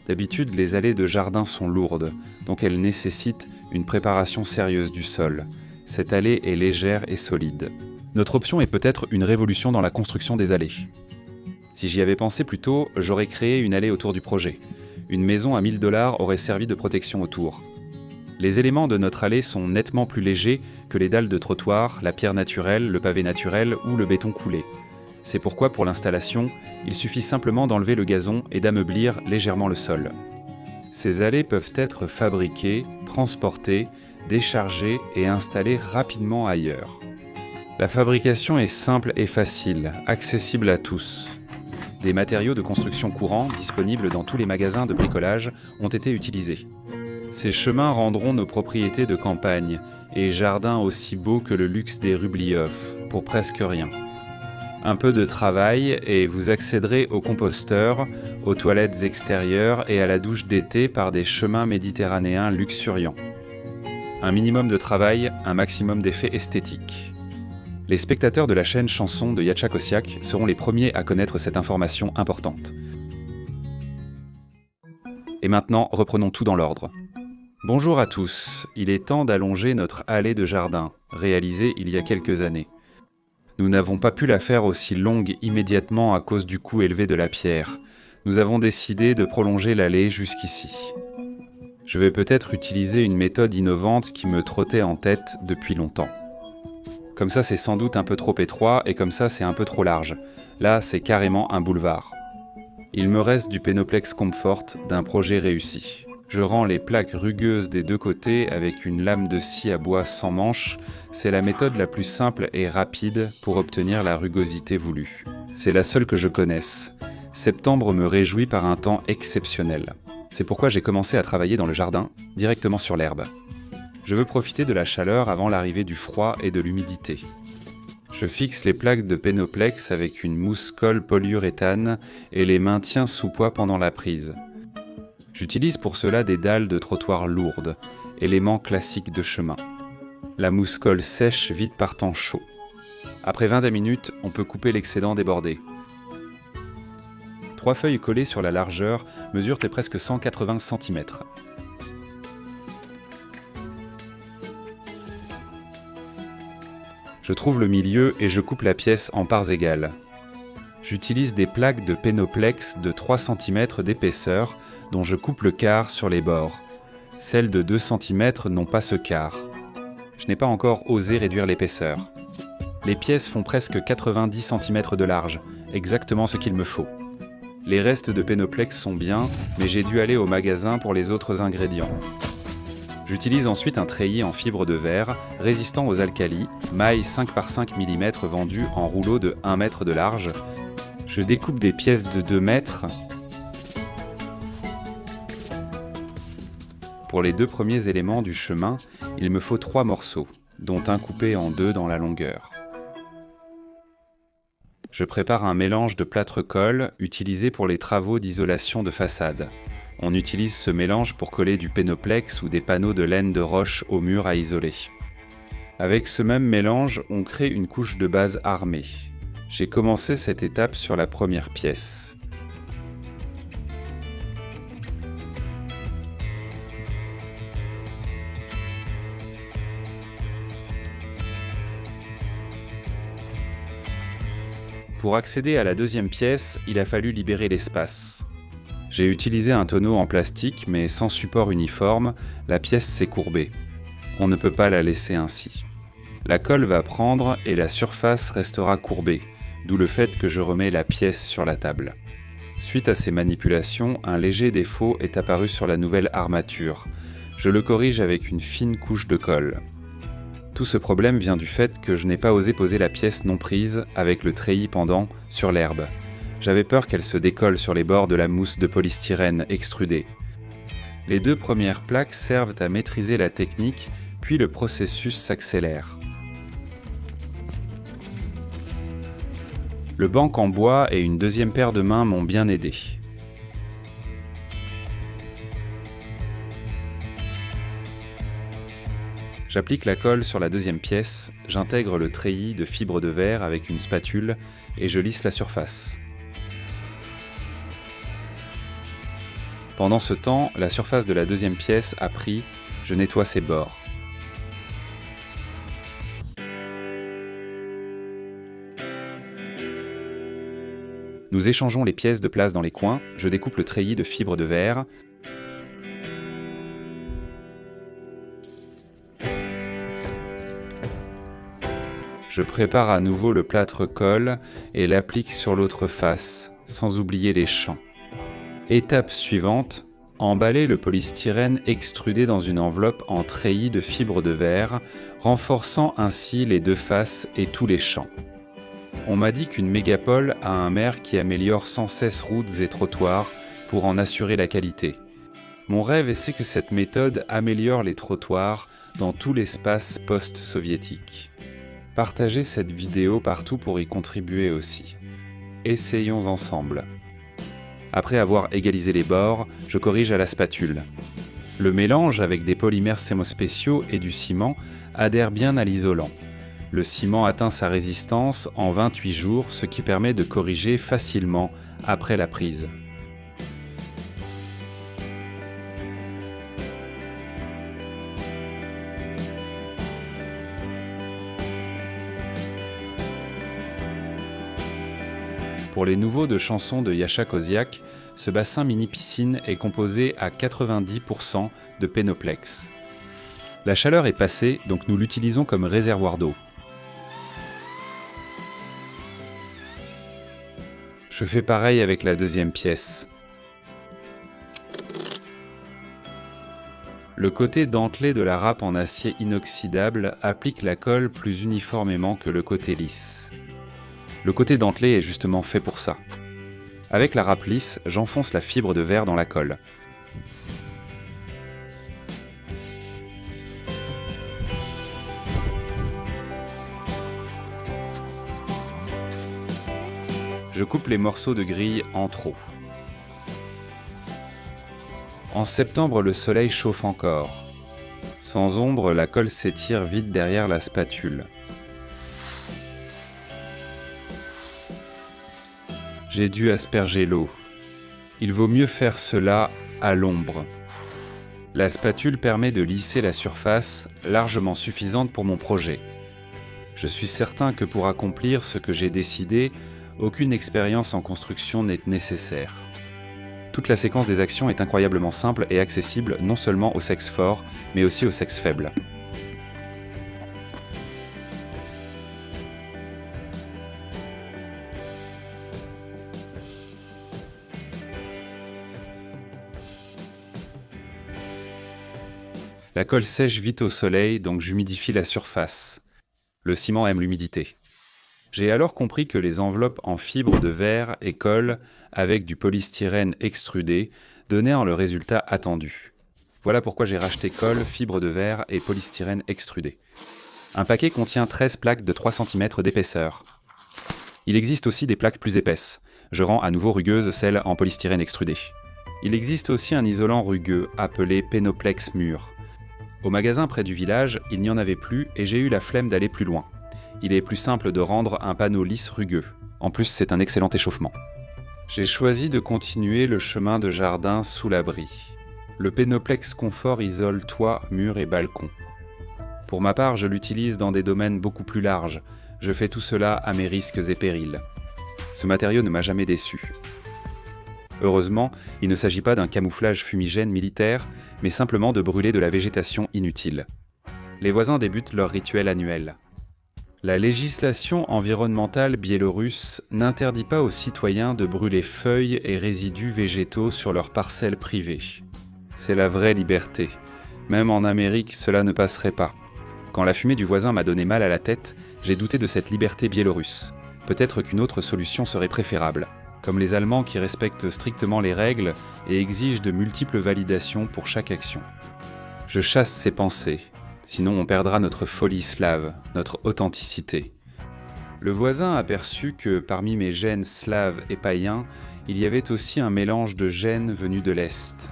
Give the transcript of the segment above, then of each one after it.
D'habitude, les allées de jardin sont lourdes, donc elles nécessitent une préparation sérieuse du sol. Cette allée est légère et solide. Notre option est peut-être une révolution dans la construction des allées. Si j'y avais pensé plus tôt, j'aurais créé une allée autour du projet. Une maison à 1 000 $ aurait servi de protection autour. Les éléments de notre allée sont nettement plus légers que les dalles de trottoir, la pierre naturelle, le pavé naturel ou le béton coulé. C'est pourquoi pour l'installation, il suffit simplement d'enlever le gazon et d'ameublir légèrement le sol. Ces allées peuvent être fabriquées, transportées, déchargées et installées rapidement ailleurs. La fabrication est simple et facile, accessible à tous. Des matériaux de construction courants, disponibles dans tous les magasins de bricolage, ont été utilisés. Ces chemins rendront nos propriétés de campagne et jardins aussi beaux que le luxe des Rubliov, pour presque rien. Un peu de travail et vous accéderez au composteur, aux toilettes extérieures et à la douche d'été par des chemins méditerranéens luxuriants. Un minimum de travail, un maximum d'effets esthétiques. Les spectateurs de la chaîne Chanson de Jacek Osiak seront les premiers à connaître cette information importante. Et maintenant, reprenons tout dans l'ordre. Bonjour à tous, il est temps d'allonger notre allée de jardin, réalisée il y a quelques années. Nous n'avons pas pu la faire aussi longue immédiatement à cause du coût élevé de la pierre. Nous avons décidé de prolonger l'allée jusqu'ici. Je vais peut-être utiliser une méthode innovante qui me trottait en tête depuis longtemps. Comme ça, c'est sans doute un peu trop étroit et comme ça, c'est un peu trop large. Là, c'est carrément un boulevard. Il me reste du Penoplex Comfort d'un projet réussi. Je rends les plaques rugueuses des deux côtés avec une lame de scie à bois sans manche. C'est la méthode la plus simple et rapide pour obtenir la rugosité voulue. C'est la seule que je connaisse. Septembre me réjouit par un temps exceptionnel. C'est pourquoi j'ai commencé à travailler dans le jardin, directement sur l'herbe. Je veux profiter de la chaleur avant l'arrivée du froid et de l'humidité. Je fixe les plaques de Penoplex avec une mousse colle polyuréthane et les maintiens sous poids pendant la prise. J'utilise pour cela des dalles de trottoir lourdes, élément classique de chemin. La mousse colle sèche vite par temps chaud. Après 20 minutes, on peut couper l'excédent débordé. 3 feuilles collées sur la largeur mesurent presque 180 cm. Je trouve le milieu et je coupe la pièce en parts égales. J'utilise des plaques de Penoplex de 3 cm d'épaisseur dont je coupe le quart sur les bords. Celles de 2 cm n'ont pas ce quart. Je n'ai pas encore osé réduire l'épaisseur. Les pièces font presque 90 cm de large, exactement ce qu'il me faut. Les restes de Penoplex sont bien, mais j'ai dû aller au magasin pour les autres ingrédients. J'utilise ensuite un treillis en fibre de verre, résistant aux alcalis, maille 5 par 5 mm vendu en rouleau de 1 mètre de large. Je découpe des pièces de 2 mètres. Pour les 2 premiers éléments du chemin, il me faut 3 morceaux, dont un coupé en 2 dans la longueur. Je prépare un mélange de plâtre-colle utilisé pour les travaux d'isolation de façade. On utilise ce mélange pour coller du Penoplex ou des panneaux de laine de roche au mur à isoler. Avec ce même mélange, on crée une couche de base armée. J'ai commencé cette étape sur la première pièce. Pour accéder à la deuxième pièce, il a fallu libérer l'espace. J'ai utilisé un tonneau en plastique, mais sans support uniforme, la pièce s'est courbée. On ne peut pas la laisser ainsi. La colle va prendre et la surface restera courbée, d'où le fait que je remets la pièce sur la table. Suite à ces manipulations, un léger défaut est apparu sur la nouvelle armature. Je le corrige avec une fine couche de colle. Tout ce problème vient du fait que je n'ai pas osé poser la pièce non prise avec le treillis pendant sur l'herbe. J'avais peur qu'elle se décolle sur les bords de la mousse de polystyrène extrudée. Les 2 premières plaques servent à maîtriser la technique, puis le processus s'accélère. Le banc en bois et une deuxième paire de mains m'ont bien aidé. J'applique la colle sur la deuxième pièce, j'intègre le treillis de fibre de verre avec une spatule et je lisse la surface. Pendant ce temps, la surface de la deuxième pièce a pris, je nettoie ses bords. Nous échangeons les pièces de place dans les coins, je découpe le treillis de fibres de verre. Je prépare à nouveau le plâtre colle et l'applique sur l'autre face, sans oublier les champs. Étape suivante, emballer le polystyrène extrudé dans une enveloppe en treillis de fibres de verre, renforçant ainsi les deux faces et tous les champs. On m'a dit qu'une mégapole a un maire qui améliore sans cesse routes et trottoirs pour en assurer la qualité. Mon rêve c'est que cette méthode améliore les trottoirs dans tout l'espace post-soviétique. Partagez cette vidéo partout pour y contribuer aussi. Essayons ensemble. Après avoir égalisé les bords, je corrige à la spatule. Le mélange avec des polymères sémospéciaux et du ciment adhère bien à l'isolant. Le ciment atteint sa résistance en 28 jours, ce qui permet de corriger facilement après la prise. Pour les nouveaux de chansons de Jascha Koziak, ce bassin mini-piscine est composé à 90% de Penoplex. La chaleur est passée, donc nous l'utilisons comme réservoir d'eau. Je fais pareil avec la deuxième pièce. Le côté dentelé de la râpe en acier inoxydable applique la colle plus uniformément que le côté lisse. Le côté dentelé est justement fait pour ça. Avec la râpe lisse, j'enfonce la fibre de verre dans la colle. Je coupe les morceaux de grille en trop. En septembre, le soleil chauffe encore. Sans ombre, la colle s'étire vite derrière la spatule. J'ai dû asperger l'eau. Il vaut mieux faire cela à l'ombre. La spatule permet de lisser la surface, largement suffisante pour mon projet. Je suis certain que pour accomplir ce que j'ai décidé, aucune expérience en construction n'est nécessaire. Toute la séquence des actions est incroyablement simple et accessible non seulement au sexe fort, mais aussi au sexe faible. La colle sèche vite au soleil, donc j'humidifie la surface. Le ciment aime l'humidité. J'ai alors compris que les enveloppes en fibres de verre et colle avec du polystyrène extrudé donnaient le résultat attendu. Voilà pourquoi j'ai racheté colle, fibres de verre et polystyrène extrudé. Un paquet contient 13 plaques de 3 cm d'épaisseur. Il existe aussi des plaques plus épaisses. Je rends à nouveau rugueuses celles en polystyrène extrudé. Il existe aussi un isolant rugueux appelé Penoplex mûr. Au magasin près du village, il n'y en avait plus et j'ai eu la flemme d'aller plus loin. Il est plus simple de rendre un panneau lisse rugueux. En plus, c'est un excellent échauffement. J'ai choisi de continuer le chemin de jardin sous l'abri. Le Penoplex Confort isole toit, murs et balcons. Pour ma part, je l'utilise dans des domaines beaucoup plus larges. Je fais tout cela à mes risques et périls. Ce matériau ne m'a jamais déçu. Heureusement, il ne s'agit pas d'un camouflage fumigène militaire, mais simplement de brûler de la végétation inutile. Les voisins débutent leur rituel annuel. La législation environnementale biélorusse n'interdit pas aux citoyens de brûler feuilles et résidus végétaux sur leurs parcelles privées. C'est la vraie liberté. Même en Amérique, cela ne passerait pas. Quand la fumée du voisin m'a donné mal à la tête, j'ai douté de cette liberté biélorusse. Peut-être qu'une autre solution serait préférable. Comme les Allemands qui respectent strictement les règles et exigent de multiples validations pour chaque action. Je chasse ces pensées, sinon on perdra notre folie slave, notre authenticité. Le voisin aperçut que parmi mes gènes slaves et païens, il y avait aussi un mélange de gènes venus de l'Est.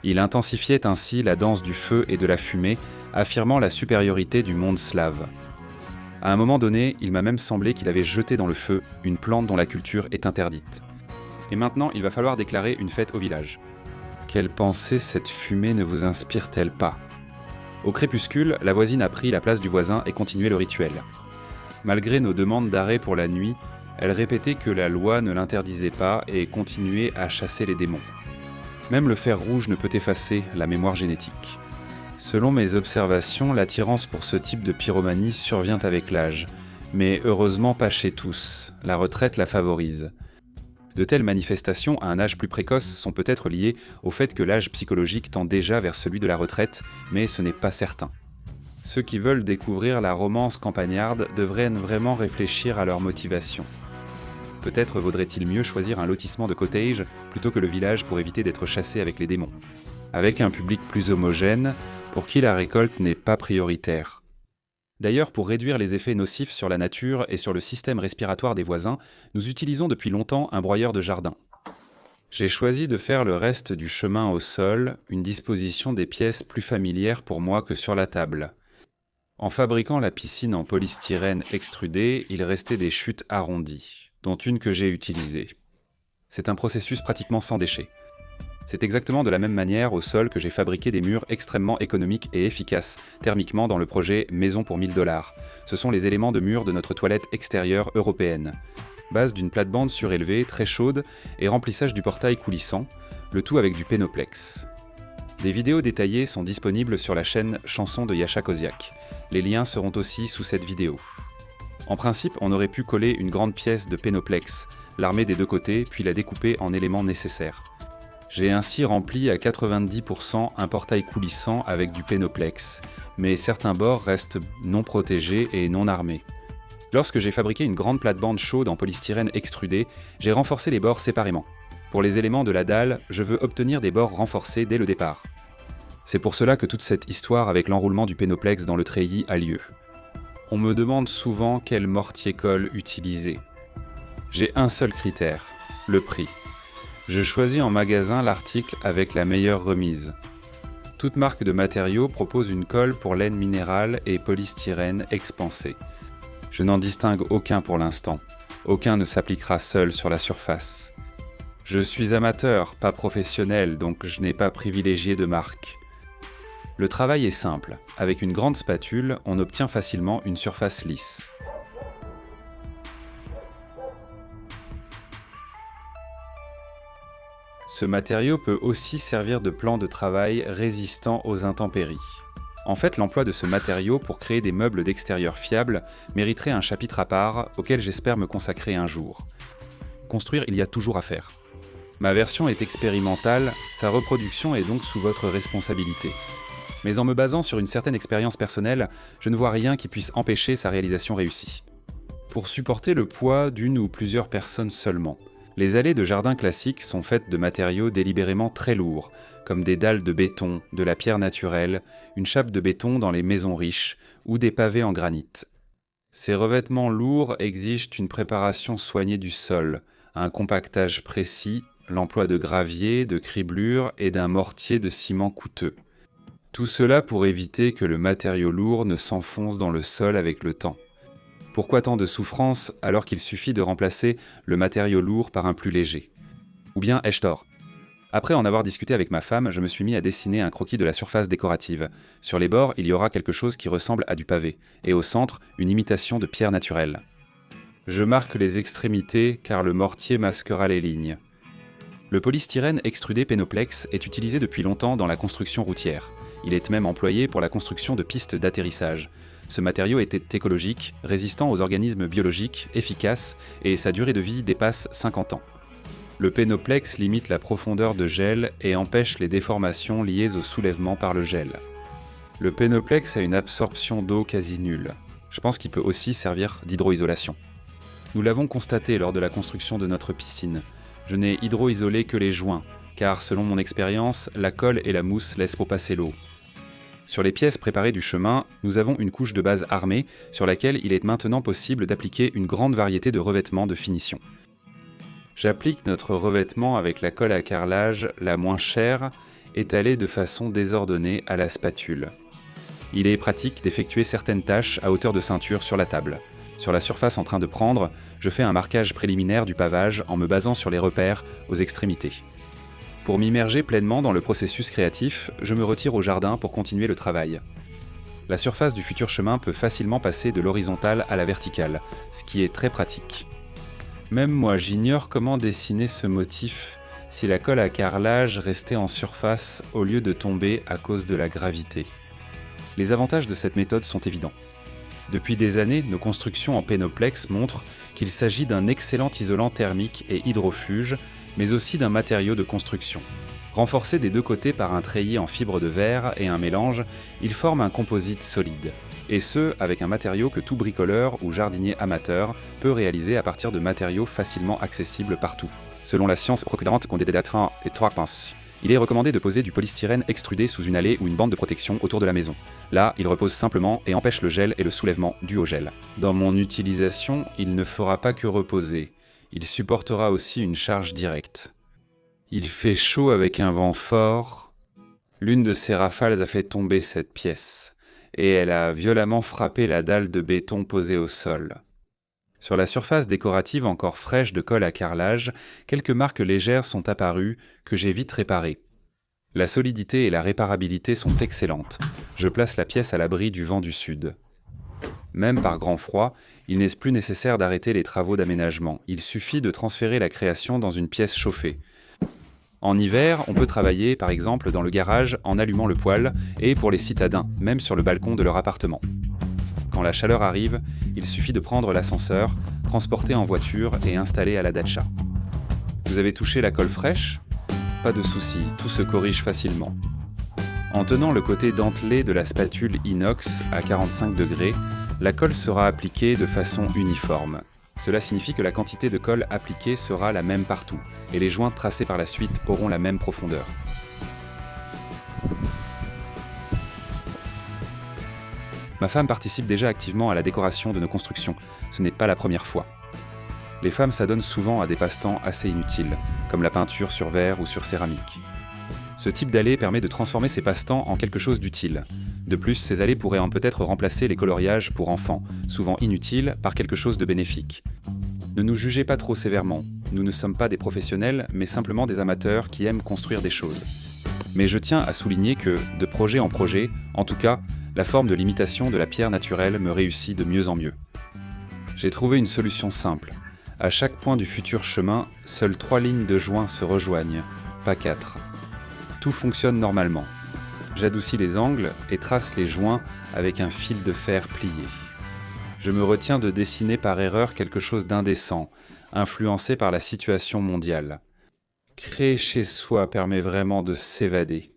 Il intensifiait ainsi la danse du feu et de la fumée, affirmant la supériorité du monde slave. À un moment donné, il m'a même semblé qu'il avait jeté dans le feu une plante dont la culture est interdite. Et maintenant, il va falloir déclarer une fête au village. Quelle pensée cette fumée ne vous inspire-t-elle pas? Au crépuscule, la voisine a pris la place du voisin et continué le rituel. Malgré nos demandes d'arrêt pour la nuit, elle répétait que la loi ne l'interdisait pas et continuait à chasser les démons. Même le fer rouge ne peut effacer la mémoire génétique. Selon mes observations, l'attirance pour ce type de pyromanie survient avec l'âge, mais heureusement pas chez tous, la retraite la favorise. De telles manifestations à un âge plus précoce sont peut-être liées au fait que l'âge psychologique tend déjà vers celui de la retraite, mais ce n'est pas certain. Ceux qui veulent découvrir la romance campagnarde devraient vraiment réfléchir à leur motivation. Peut-être vaudrait-il mieux choisir un lotissement de cottage plutôt que le village pour éviter d'être chassé avec les démons. Avec un public plus homogène, pour qui la récolte n'est pas prioritaire. D'ailleurs, pour réduire les effets nocifs sur la nature et sur le système respiratoire des voisins, nous utilisons depuis longtemps un broyeur de jardin. J'ai choisi de faire le reste du chemin au sol, une disposition des pièces plus familière pour moi que sur la table. En fabriquant la piscine en polystyrène extrudé, il restait des chutes arrondies, dont une que j'ai utilisée. C'est un processus pratiquement sans déchets. C'est exactement de la même manière au sol que j'ai fabriqué des murs extrêmement économiques et efficaces, thermiquement dans le projet Maison pour 1000 $. Ce sont les éléments de mur de notre toilette extérieure européenne. Base d'une plate-bande surélevée, très chaude, et remplissage du portail coulissant, le tout avec du Pénoplex. Des vidéos détaillées sont disponibles sur la chaîne Chanson de Yasha Koziak. Les liens seront aussi sous cette vidéo. En principe, on aurait pu coller une grande pièce de Pénoplex, l'armer des deux côtés, puis la découper en éléments nécessaires. J'ai ainsi rempli à 90% un portail coulissant avec du Pénoplex, mais certains bords restent non protégés et non armés. Lorsque j'ai fabriqué une grande plate-bande chaude en polystyrène extrudé, j'ai renforcé les bords séparément. Pour les éléments de la dalle, je veux obtenir des bords renforcés dès le départ. C'est pour cela que toute cette histoire avec l'enroulement du Pénoplex dans le treillis a lieu. On me demande souvent quel mortier-colle utiliser. J'ai un seul critère, le prix. Je choisis en magasin l'article avec la meilleure remise. Toute marque de matériaux propose une colle pour laine minérale et polystyrène expansé. Je n'en distingue aucun pour l'instant. Aucun ne s'appliquera seul sur la surface. Je suis amateur, pas professionnel, donc je n'ai pas privilégié de marque. Le travail est simple. Avec une grande spatule, on obtient facilement une surface lisse. Ce matériau peut aussi servir de plan de travail résistant aux intempéries. En fait, l'emploi de ce matériau pour créer des meubles d'extérieur fiables mériterait un chapitre à part auquel j'espère me consacrer un jour. Construire, il y a toujours à faire. Ma version est expérimentale, sa reproduction est donc sous votre responsabilité. Mais en me basant sur une certaine expérience personnelle, je ne vois rien qui puisse empêcher sa réalisation réussie. Pour supporter le poids d'une ou plusieurs personnes seulement, les allées de jardin classiques sont faites de matériaux délibérément très lourds, comme des dalles de béton, de la pierre naturelle, une chape de béton dans les maisons riches, ou des pavés en granit. Ces revêtements lourds exigent une préparation soignée du sol, un compactage précis, l'emploi de gravier, de criblures et d'un mortier de ciment coûteux. Tout cela pour éviter que le matériau lourd ne s'enfonce dans le sol avec le temps. Pourquoi tant de souffrance alors qu'il suffit de remplacer le matériau lourd par un plus léger? Ou bien ai-je tort? Après en avoir discuté avec ma femme, je me suis mis à dessiner un croquis de la surface décorative. Sur les bords, il y aura quelque chose qui ressemble à du pavé, et au centre, une imitation de pierre naturelle. Je marque les extrémités car le mortier masquera les lignes. Le polystyrène extrudé Pénoplex est utilisé depuis longtemps dans la construction routière. Il est même employé pour la construction de pistes d'atterrissage. Ce matériau est écologique, résistant aux organismes biologiques, efficace, et sa durée de vie dépasse 50 ans. Le Pénoplex limite la profondeur de gel et empêche les déformations liées au soulèvement par le gel. Le Pénoplex a une absorption d'eau quasi nulle. Je pense qu'il peut aussi servir d'hydroisolation. Nous l'avons constaté lors de la construction de notre piscine. Je n'ai hydroisolé que les joints, car selon mon expérience, la colle et la mousse laissent repasser l'eau. Sur les pièces préparées du chemin, nous avons une couche de base armée sur laquelle il est maintenant possible d'appliquer une grande variété de revêtements de finition. J'applique notre revêtement avec la colle à carrelage la moins chère, étalée de façon désordonnée à la spatule. Il est pratique d'effectuer certaines tâches à hauteur de ceinture sur la table. Sur la surface en train de prendre, je fais un marquage préliminaire du pavage en me basant sur les repères aux extrémités. Pour m'immerger pleinement dans le processus créatif, je me retire au jardin pour continuer le travail. La surface du futur chemin peut facilement passer de l'horizontale à la verticale, ce qui est très pratique. Même moi, j'ignore comment dessiner ce motif si la colle à carrelage restait en surface au lieu de tomber à cause de la gravité. Les avantages de cette méthode sont évidents. Depuis des années, nos constructions en pénoplex montrent qu'il s'agit d'un excellent isolant thermique et hydrofuge, mais aussi d'un matériau de construction. Renforcé des deux côtés par un treillis en fibre de verre et un mélange, il forme un composite solide. Et ce, avec un matériau que tout bricoleur ou jardinier amateur peut réaliser à partir de matériaux facilement accessibles partout. Selon la science recrudante qu'on dédatera et trois il est recommandé de poser du polystyrène extrudé sous une allée ou une bande de protection autour de la maison. Là, il repose simplement et empêche le gel et le soulèvement dû au gel. Dans mon utilisation, il ne fera pas que reposer. Il supportera aussi une charge directe. Il fait chaud avec un vent fort. L'une de ces rafales a fait tomber cette pièce, et elle a violemment frappé la dalle de béton posée au sol. Sur la surface décorative encore fraîche de colle à carrelage, quelques marques légères sont apparues que j'ai vite réparées. La solidité et la réparabilité sont excellentes. Je place la pièce à l'abri du vent du sud. Même par grand froid, il n'est plus nécessaire d'arrêter les travaux d'aménagement. Il suffit de transférer la création dans une pièce chauffée. En hiver, on peut travailler, par exemple, dans le garage en allumant le poêle et pour les citadins, même sur le balcon de leur appartement. Quand la chaleur arrive, il suffit de prendre l'ascenseur, transporter en voiture et installer à la datcha. Vous avez touché la colle fraîche ? Pas de souci, tout se corrige facilement. En tenant le côté dentelé de la spatule inox à 45 degrés, la colle sera appliquée de façon uniforme. Cela signifie que la quantité de colle appliquée sera la même partout, et les joints tracés par la suite auront la même profondeur. Ma femme participe déjà activement à la décoration de nos constructions. Ce n'est pas la première fois. Les femmes s'adonnent souvent à des passe-temps assez inutiles, comme la peinture sur verre ou sur céramique. Ce type d'allée permet de transformer ces passe-temps en quelque chose d'utile. De plus, ces allées pourraient peut-être remplacer les coloriages pour enfants, souvent inutiles, par quelque chose de bénéfique. Ne nous jugez pas trop sévèrement. Nous ne sommes pas des professionnels, mais simplement des amateurs qui aiment construire des choses. Mais je tiens à souligner que, de projet en projet, en tout cas, la forme de l'imitation de la pierre naturelle me réussit de mieux en mieux. J'ai trouvé une solution simple. À chaque point du futur chemin, seules 3 lignes de joints se rejoignent, pas 4. Tout fonctionne normalement. J'adoucis les angles et trace les joints avec un fil de fer plié. Je me retiens de dessiner par erreur quelque chose d'indécent, influencé par la situation mondiale. Créer chez soi permet vraiment de s'évader.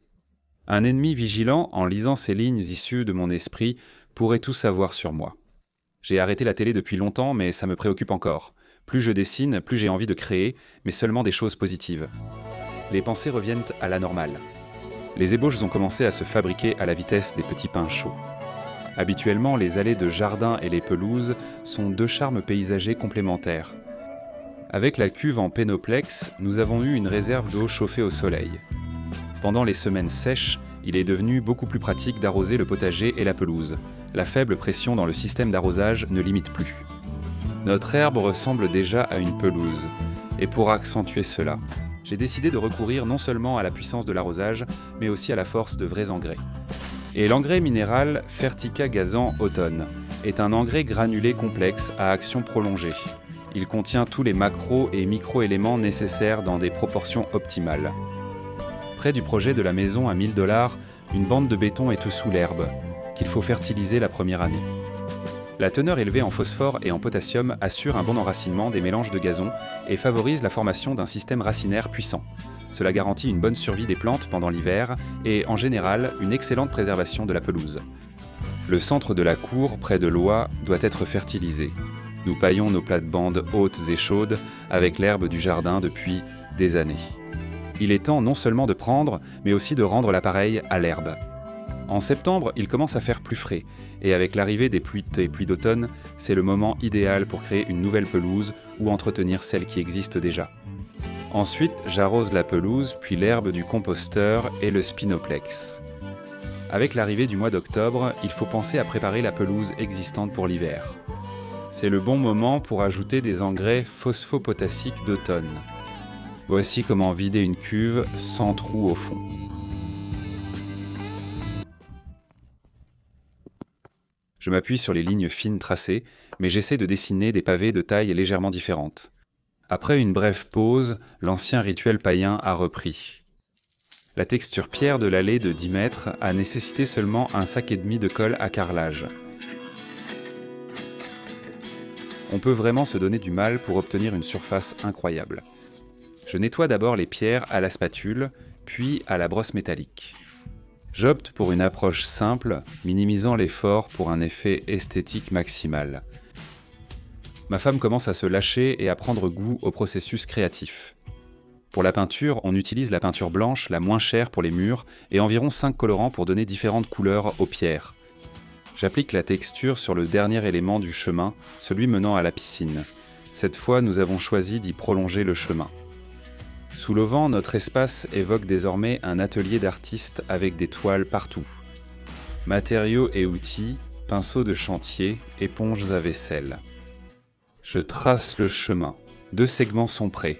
Un ennemi vigilant, en lisant ces lignes issues de mon esprit, pourrait tout savoir sur moi. J'ai arrêté la télé depuis longtemps, mais ça me préoccupe encore. Plus je dessine, plus j'ai envie de créer, mais seulement des choses positives. Les pensées reviennent à la normale. Les ébauches ont commencé à se fabriquer à la vitesse des petits pains chauds. Habituellement, les allées de jardin et les pelouses sont 2 charmes paysagers complémentaires. Avec la cuve en pénoplex, nous avons eu une réserve d'eau chauffée au soleil. Pendant les semaines sèches, il est devenu beaucoup plus pratique d'arroser le potager et la pelouse. La faible pression dans le système d'arrosage ne limite plus. Notre herbe ressemble déjà à une pelouse. Et pour accentuer cela, j'ai décidé de recourir non seulement à la puissance de l'arrosage, mais aussi à la force de vrais engrais. Et l'engrais minéral Fertica Gazan Automne est un engrais granulé complexe à action prolongée. Il contient tous les macro- et micro-éléments nécessaires dans des proportions optimales. Près du projet de la maison à 1 000 $, une bande de béton est sous l'herbe, qu'il faut fertiliser la première année. La teneur élevée en phosphore et en potassium assure un bon enracinement des mélanges de gazon et favorise la formation d'un système racinaire puissant. Cela garantit une bonne survie des plantes pendant l'hiver et, en général, une excellente préservation de la pelouse. Le centre de la cour, près de l'oie, doit être fertilisé. Nous paillons nos plates-bandes hautes et chaudes avec l'herbe du jardin depuis des années. Il est temps non seulement de prendre, mais aussi de rendre l'appareil à l'herbe. En septembre, il commence à faire plus frais, et avec l'arrivée des pluies d'automne, c'est le moment idéal pour créer une nouvelle pelouse ou entretenir celle qui existe déjà. Ensuite, j'arrose la pelouse, puis l'herbe du composteur et le spinoplex. Avec l'arrivée du mois d'octobre, il faut penser à préparer la pelouse existante pour l'hiver. C'est le bon moment pour ajouter des engrais phosphopotassiques d'automne. Voici comment vider une cuve sans trou au fond. Je m'appuie sur les lignes fines tracées, mais j'essaie de dessiner des pavés de tailles légèrement différentes. Après une brève pause, l'ancien rituel païen a repris. La texture pierre de l'allée de 10 mètres a nécessité seulement un sac et demi de colle à carrelage. On peut vraiment se donner du mal pour obtenir une surface incroyable. Je nettoie d'abord les pierres à la spatule, puis à la brosse métallique. J'opte pour une approche simple, minimisant l'effort pour un effet esthétique maximal. Ma femme commence à se lâcher et à prendre goût au processus créatif. Pour la peinture, on utilise la peinture blanche, la moins chère pour les murs, et environ 5 colorants pour donner différentes couleurs aux pierres. J'applique la texture sur le dernier élément du chemin, celui menant à la piscine. Cette fois, nous avons choisi d'y prolonger le chemin. Sous le vent, notre espace évoque désormais un atelier d'artiste avec des toiles partout. Matériaux et outils, pinceaux de chantier, éponges à vaisselle. Je trace le chemin. 2 segments sont prêts.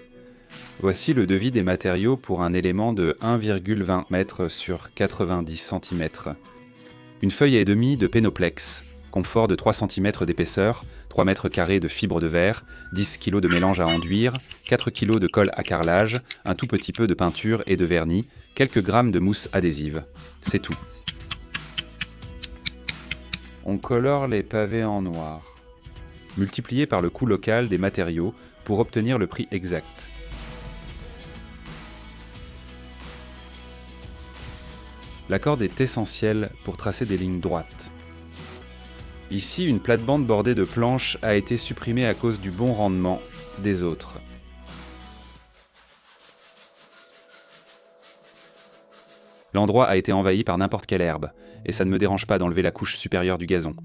Voici le devis des matériaux pour un élément de 1,20 m sur 90 cm. Une feuille et demie de Pénoplex, confort de 3 cm d'épaisseur, 3 mètres carrés de fibres de verre, 10 kg de mélange à enduire, 4 kg de colle à carrelage, un tout petit peu de peinture et de vernis, quelques grammes de mousse adhésive. C'est tout. On colore les pavés en noir, multiplié par le coût local des matériaux pour obtenir le prix exact. La corde est essentielle pour tracer des lignes droites. Ici, une plate-bande bordée de planches a été supprimée à cause du bon rendement des autres. L'endroit a été envahi par n'importe quelle herbe, et ça ne me dérange pas d'enlever la couche supérieure du gazon.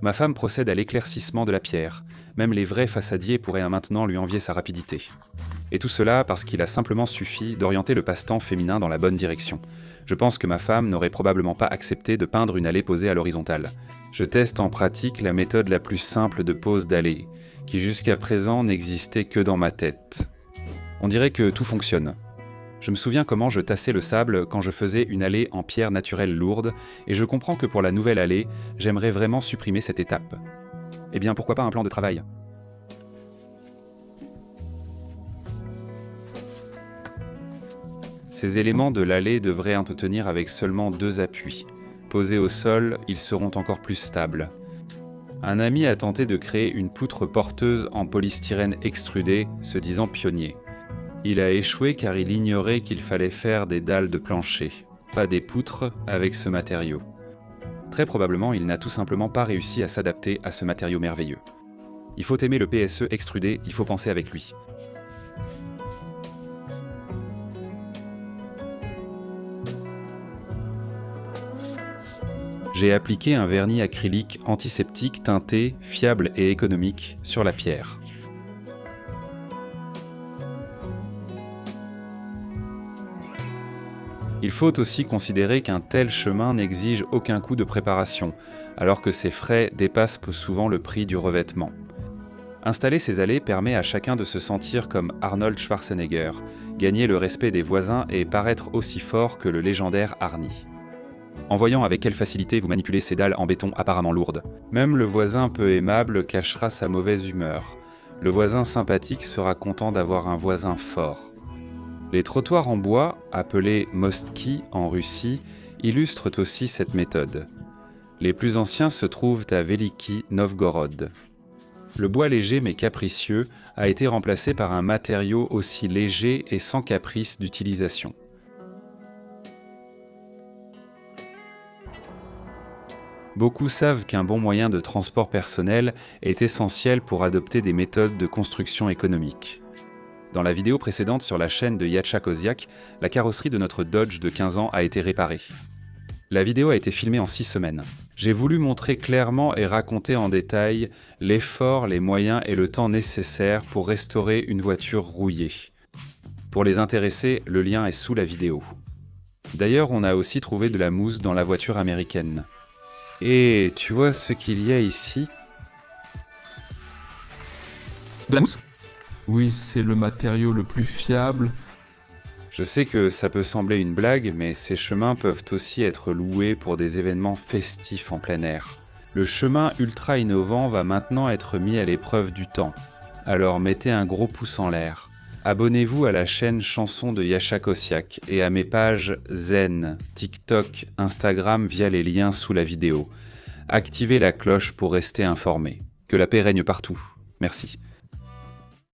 Ma femme procède à l'éclaircissement de la pierre. Même les vrais façadiers pourraient maintenant lui envier sa rapidité. Et tout cela parce qu'il a simplement suffi d'orienter le passe-temps féminin dans la bonne direction. Je pense que ma femme n'aurait probablement pas accepté de peindre une allée posée à l'horizontale. Je teste en pratique la méthode la plus simple de pose d'allée, qui jusqu'à présent n'existait que dans ma tête. On dirait que tout fonctionne. Je me souviens comment je tassais le sable quand je faisais une allée en pierre naturelle lourde, et je comprends que pour la nouvelle allée, j'aimerais vraiment supprimer cette étape. Eh bien, pourquoi pas un plan de travail ? Ces éléments de l'allée devraient en tenir avec seulement 2 appuis. Posés au sol, ils seront encore plus stables. Un ami a tenté de créer une poutre porteuse en polystyrène extrudé, se disant pionnier. Il a échoué car il ignorait qu'il fallait faire des dalles de plancher, pas des poutres avec ce matériau. Très probablement, il n'a tout simplement pas réussi à s'adapter à ce matériau merveilleux. Il faut aimer le PSE extrudé, il faut penser avec lui. J'ai appliqué un vernis acrylique antiseptique teinté, fiable et économique sur la pierre. Il faut aussi considérer qu'un tel chemin n'exige aucun coût de préparation, alors que ses frais dépassent souvent le prix du revêtement. Installer ces allées permet à chacun de se sentir comme Arnold Schwarzenegger, gagner le respect des voisins et paraître aussi fort que le légendaire Arnie. En voyant avec quelle facilité vous manipulez ces dalles en béton apparemment lourdes, même le voisin peu aimable cachera sa mauvaise humeur. Le voisin sympathique sera content d'avoir un voisin fort. Les trottoirs en bois, appelés mostki en Russie, illustrent aussi cette méthode. Les plus anciens se trouvent à Veliki Novgorod. Le bois léger mais capricieux a été remplacé par un matériau aussi léger et sans caprice d'utilisation. Beaucoup savent qu'un bon moyen de transport personnel est essentiel pour adopter des méthodes de construction économique. Dans la vidéo précédente sur la chaîne de Yatcha Koziak, la carrosserie de notre Dodge de 15 ans a été réparée. La vidéo a été filmée en 6 semaines. J'ai voulu montrer clairement et raconter en détail l'effort, les moyens et le temps nécessaires pour restaurer une voiture rouillée. Pour les intéressés, le lien est sous la vidéo. D'ailleurs, on a aussi trouvé de la mousse dans la voiture américaine. Et tu vois ce qu'il y a ici ? De la mousse? Oui, c'est le matériau le plus fiable. Je sais que ça peut sembler une blague, mais ces chemins peuvent aussi être loués pour des événements festifs en plein air. Le chemin ultra innovant va maintenant être mis à l'épreuve du temps. Alors mettez un gros pouce en l'air. Abonnez-vous à la chaîne Chanson de Yasha Kossiak et à mes pages Zen, TikTok, Instagram via les liens sous la vidéo. Activez la cloche pour rester informé. Que la paix règne partout. Merci.